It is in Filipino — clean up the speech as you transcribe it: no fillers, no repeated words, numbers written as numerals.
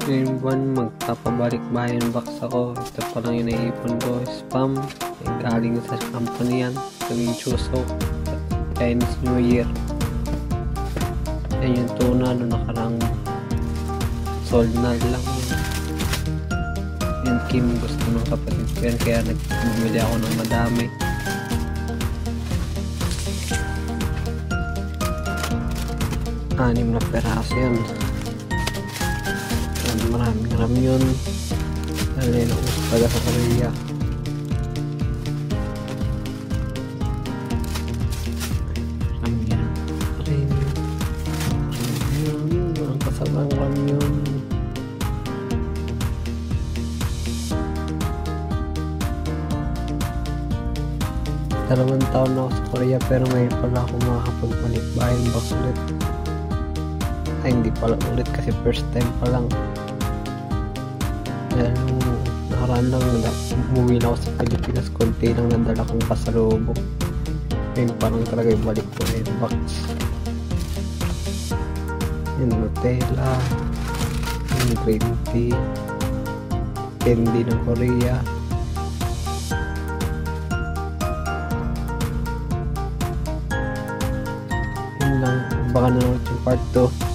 Ngayong buwan magpapabalik bayan box ako. Ito pa lang yung naiipon ko. Spam. Galing sa company yan. Tuwing Chuseok. Chinese New Year. Yan yung tuna no nakarang sold na lang yun. Yan Kim gusto ng kapatid ko yan kaya nagbumili ako ng madami. Anim na peraso yan. Maraming ramyun. Dali na uso taga sa Korea. Ramyun. Ang kasabang ramyun. Dalawang taon na ako sa Korea pero ngayon pala ako makakapagpalit bayan box ulit. Ay hindi pala ulit kasi first time pa lang. Dahil nung nakaraan lang umuwi na ako sa Pilipinas, konti lang nadala kong pasalubong. Ngayon parang talaga ibalik ko na yung box. Yung Nutella, yung green tea, candy ng Korea. Yun lang, baka na naman yung part 2.